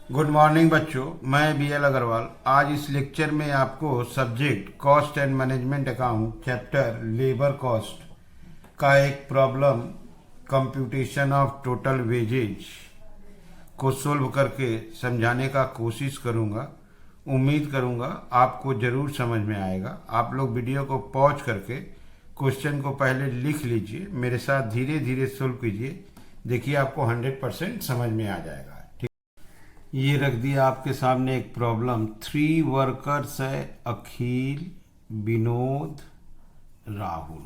Good morning बच्चों, मैं B L Agarwal. आज इस लेक्चर में आपको subject cost and management account chapter labour cost का एक problem computation of total wages को सोल्व करके समझाने का कोशिश करूंगा। उम्मीद करूंगा आपको ज़रूर समझ में आएगा। आप लोग वीडियो को पॉज करके क्वेश्चन को पहले लिख लीजिए, मेरे साथ धीरे धीरे सोल्व कीजिए। देखिए आपको 100% समझ में आ जाएगा। ये रख दिया आपके सामने एक प्रॉब्लम। 3 वर्कर्स है, अखिल, विनोद, राहुल।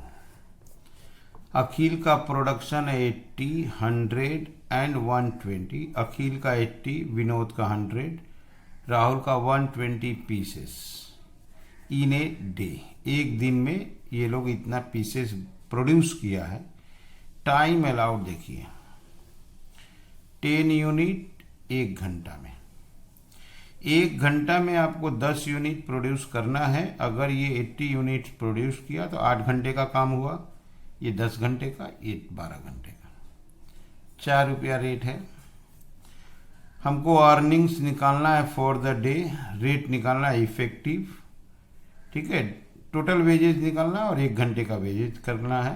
अखिल का प्रोडक्शन है 80, 100 एंड 120। अखिल का 80, विनोद का 100, राहुल का 120 पीसेस इन ए डे। एक दिन में ये लोग इतना पीसेस प्रोड्यूस किया है। टाइम अलाउड देखिए 10 यूनिट एक घंटा में। एक घंटा में आपको 10 यूनिट प्रोड्यूस करना है। अगर ये 80 यूनिट प्रोड्यूस किया तो 8 घंटे का काम हुआ। ये 10 घंटे का, ये 12 घंटे का। 4 रुपया रेट है। हमको अर्निंग्स निकालना है फॉर द डे, रेट निकालना है इफेक्टिव, ठीक है, टोटल वेजेज निकालना है और 1 घंटे का वेजेज करना है।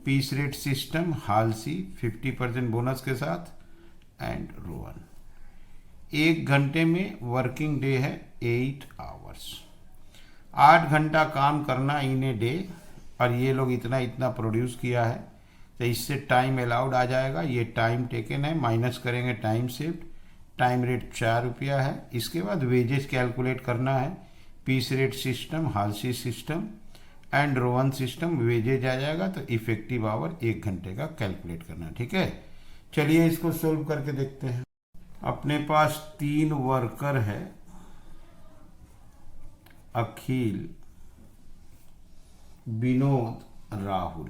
Piece rate system, Halsi 50% bonus के साथ एंड रोवन। 1 घंटे में वर्किंग डे है 8 आवर्स। 8 घंटा काम करना इन ए डे और ये लोग इतना इतना प्रोड्यूस किया है, तो इससे टाइम अलाउड आ जाएगा। ये टाइम टेकन है, माइनस करेंगे टाइम सेव्ड। टाइम रेट 4 रुपया है। इसके बाद वेजेस कैलकुलेट करना है। Piece rate system, Halsey system and Rowan system, wages आ जाएगा। तो इफेक्टिव आवर 1 घंटे का कैलकुलेट करना है, ठीक है। चलिए इसको सोल्व करके देखते हैं। अपने पास 3 वर्कर है, अखिल, विनोद, राहुल।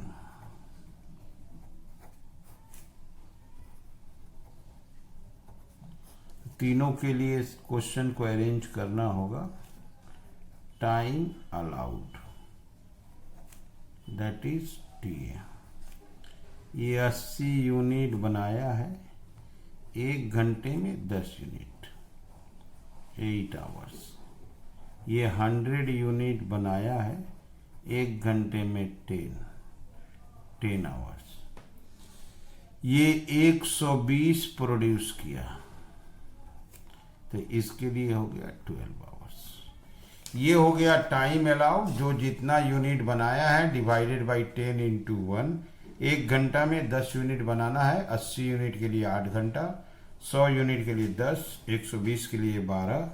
तीनों के लिए इस क्वेश्चन को अरेंज करना होगा। Time allowed that is T. ये 80 यूनिट बनाया है। 1 घंटे में 10 यूनिट, 8 आवर्स। ये 100 यूनिट बनाया है। 1 घंटे में 10 आवर्स। ये 120 प्रोड्यूस किया, तो इसके लिए हो गया 12 आवर्स। ये हो गया टाइम अलाउड, जो जितना यूनिट बनाया है डिवाइडेड बाई 10 इंटू 1। 1 घंटा में 10 यूनिट बनाना है। 80 यूनिट के लिए 8 घंटा, 100 यूनिट के लिए 10, 120 के लिए 12।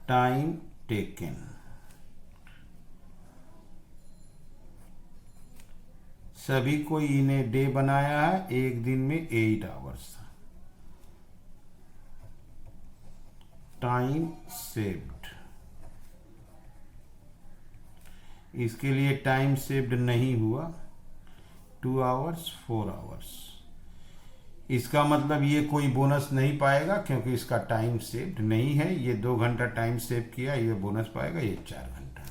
टाइम टेकन, सभी को इन्हें डे बनाया है। एक दिन में 8 आवर्स। टाइम सेव्ड, इसके लिए टाइम सेव्ड नहीं हुआ। 2 आवर्स, 4 आवर्स। इसका मतलब ये कोई बोनस नहीं पाएगा क्योंकि इसका टाइम सेव्ड नहीं है। ये 2 घंटा टाइम सेव किया, ये बोनस पाएगा। ये 4 घंटा।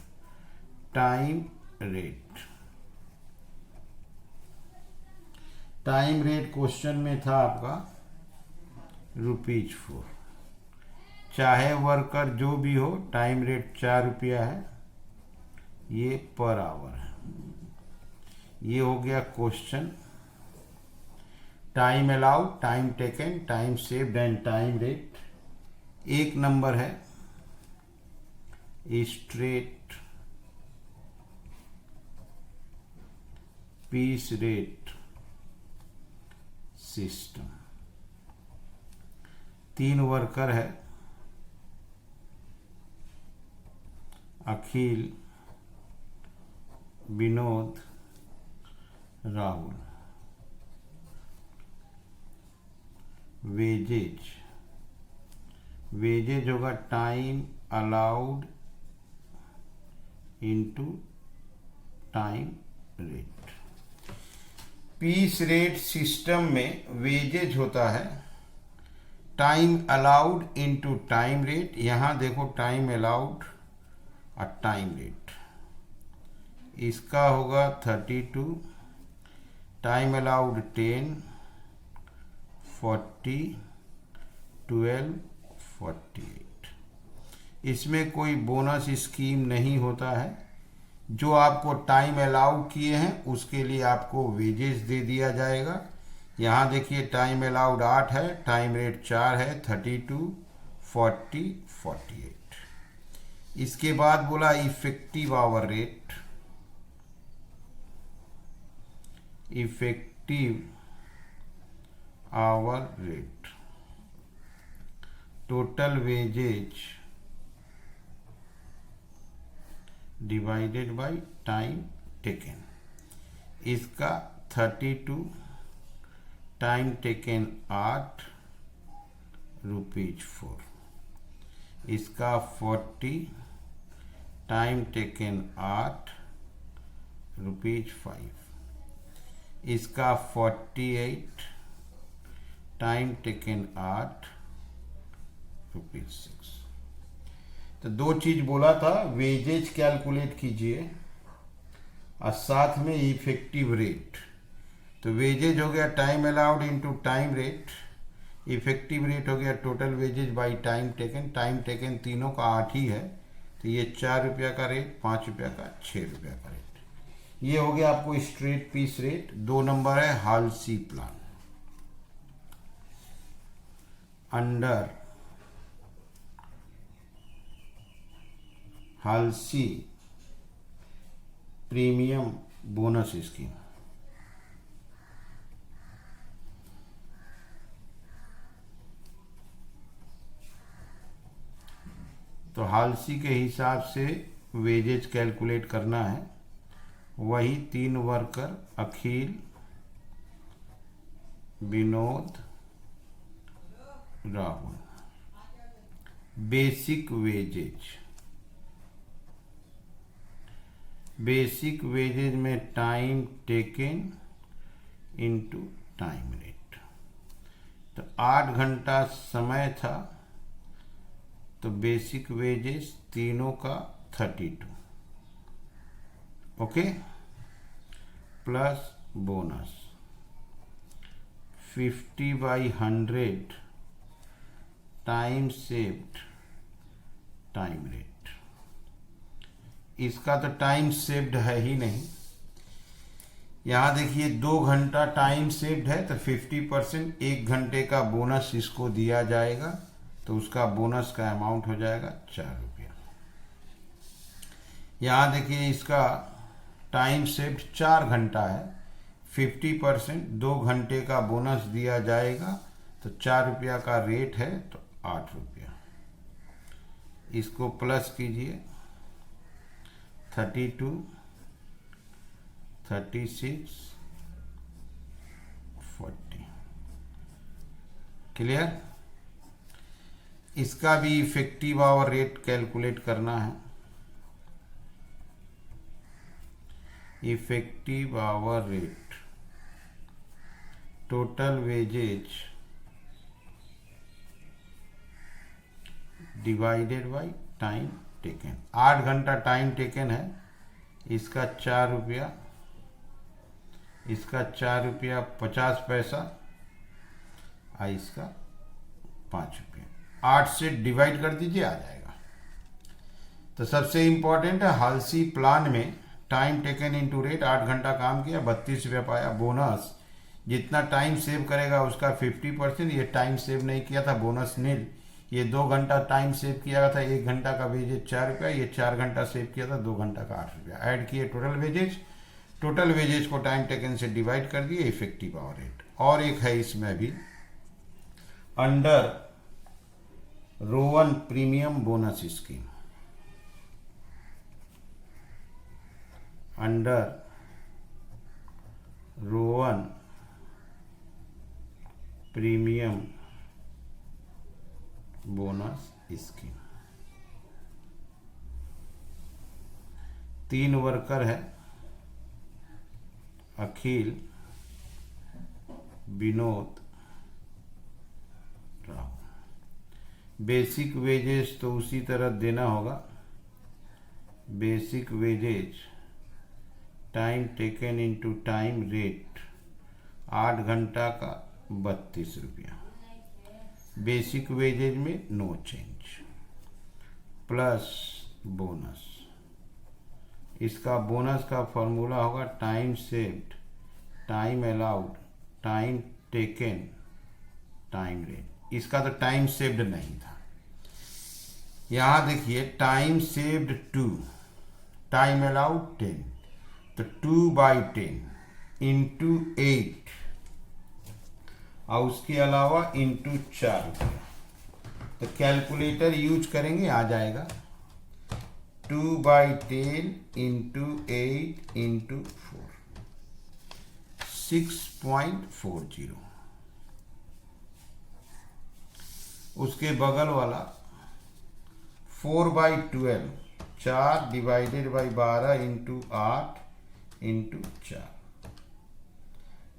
Time rate, time rate question में था आपका ₹4। चाहे वर्कर जो भी हो, टाइम रेट 4 रुपया है। ये पर आवर है। ये हो गया question. Time allowed, time taken, time saved and time rate. 1 number है straight piece rate system. 3 worker है, अखिल, विनोद, राहुल। वेजेज, वेजेज होगा time allowed into time rate. Piece rate system में वेजेज होता है time allowed into time rate. यहां देखो time allowed और time rate, इसका होगा 32, टाइम अलाउड 10, 40, 12, 48। इसमें कोई बोनस स्कीम नहीं होता है। जो आपको टाइम अलाउ किए हैं उसके लिए आपको वेजेस दे दिया जाएगा। यहाँ देखिए टाइम अलाउड 8 है, टाइम रेट 4 है, 32, 40, 48। इसके बाद बोला effective hour rate. Effective hour rate, total wages divided by time taken. इसका 32, टाइम टेकन 8 रुपीज 4। इसका 40, टाइम टेकन 8 रुपीज 5। इसका 48, टाइम टेकन 8 रुपीज 6। तो दो चीज बोला था, वेजेज कैलकुलेट कीजिए और साथ में इफेक्टिव रेट। तो वेजेज हो गया time allowed into time rate, effective rate हो गया total wages by time taken. Time taken तीनों का 8 ही है, तो ये 4 रुपया का रेट, 5 रुपया का, 6 रुपया का रेट। ये हो गया आपको स्ट्रेट पीस रेट। 2 नंबर है Halsey plan. Under Halsey premium bonus scheme, तो हाल्सी के हिसाब से वेजेज कैलकुलेट करना है। वही 3 worker Akhil, Vinod, Rahul. Basic wages, basic wages में time taken into time rate. तो 8 घंटा समय था, तो बेसिक वेजेस तीनों का 32, okay, plus bonus 50/100 time saved time rate. इसका तो टाइम सेव्ड है ही नहीं। यहाँ देखिए 2 घंटा टाइम सेव्ड है, तो 50% 1 घंटे का बोनस इसको दिया जाएगा, तो उसका बोनस का अमाउंट हो जाएगा 4 रुपया। यहाँ देखिए इसका टाइम सेव्ड 4 घंटा है, 50% 2 घंटे का बोनस दिया जाएगा, तो 4 रुपया का रेट है, तो 8 रुपया। इसको प्लस कीजिए, 32, 36, 40। क्लियर? इसका भी इफेक्टिव आवर रेट कैलकुलेट करना है। Effective hour rate, total wages divided by time taken. 8 घंटा टाइम टेकन है, इसका 4 रुपया, इसका 4 रुपया 50 पैसा, और इसका 5 रुपया। 8 से डिवाइड कर दीजिए, आ जाएगा। तो सबसे इंपॉर्टेंट है हाल्सी प्लान में टाइम टेकन इनटू रेट। 8 घंटा काम किया, 32 रुपया पाया। बोनस जितना टाइम सेव करेगा उसका 50%। ये टाइम सेव नहीं किया था, बोनस नील। ये 2 घंटा टाइम सेव किया था, 1 घंटा का वेजेज 4 रुपया। ये 4 घंटा सेव किया था, 2 घंटा का 8 रुपया। ऐड किए टोटल वेजेज, टोटल वेजेज को टाइम टेकन से डिवाइड कर दिए, इफेक्टिव आवर रेट। और एक है इसमें भी, under Rowan premium bonus scheme. Under Rowan premium bonus scheme. 3 worker है, अखिल, विनोद, राहुल। बेसिक वेजेस तो उसी तरह देना होगा। Basic wages time taken into time rate, 8 घंटा का 32 रुपया। बेसिक वेजेज में नो चेंज, प्लस बोनस। इसका बोनस का फॉर्मूला होगा time saved, time allowed, time taken, time rate. इसका तो टाइम सेव्ड नहीं था। यहां देखिए टाइम सेव्ड 2, टाइम अलाउड 10, तो 2/10 इंटू 8 और उसके अलावा इंटू 4 रुपया। तो कैलकुलेटर यूज करेंगे, आ जाएगा 2/10 इंटू 8 इंटू 4, 6.40। उसके बगल वाला 4/12, 4 divided by 12 into 8 into 4,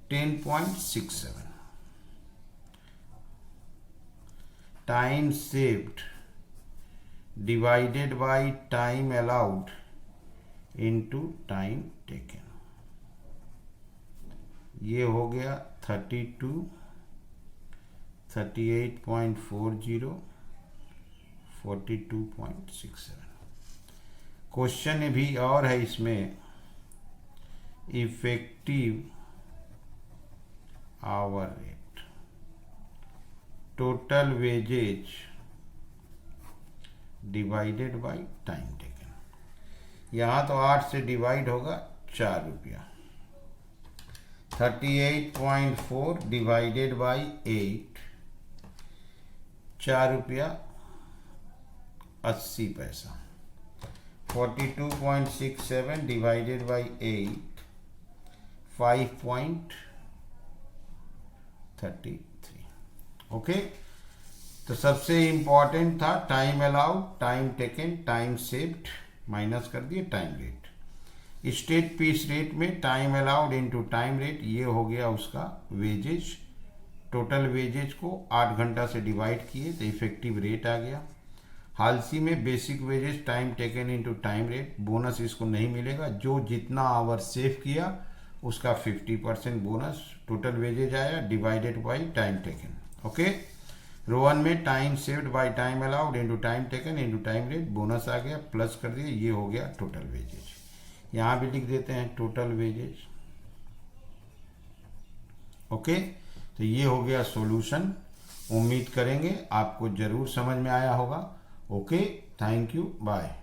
10.67। Time saved divided by time allowed into time taken, ये हो गया 32, 38.40, 42.67। क्वेश्चन भी और है इसमें, effective hour rate, total wages divided by time taken. यहाँ तो 8 से डिवाइड होगा 4 रुपया, 38.4 डिवाइडेड बाई 8, 4 रुपया 80 पैसा, 42.67 डिवाइडेड बाई 8, 5.33। ओके, तो सबसे इंपॉर्टेंट था time allowed, time taken, time saved, minus कर दिए time rate. Straight piece rate में time allowed into time rate, ये हो गया उसका वेजेज। टोटल वेजेज को 8 घंटा से डिवाइड किए तो इफेक्टिव रेट आ गया। हालसी में basic wages time taken into time rate, bonus इसको नहीं मिलेगा। जो जितना आवर सेव किया उसका 50% बोनस, टोटल वेजेज आया divided by time taken. Okay, Rowan में time saved by time allowed into time taken into time rate, bonus आ गया, प्लस कर दिए, ये हो गया टोटल वेजेज। यहाँ भी लिख देते हैं टोटल वेजेज। ओके, तो ये हो गया सॉल्यूशन। उम्मीद करेंगे आपको जरूर समझ में आया होगा। Okay, thank you, bye.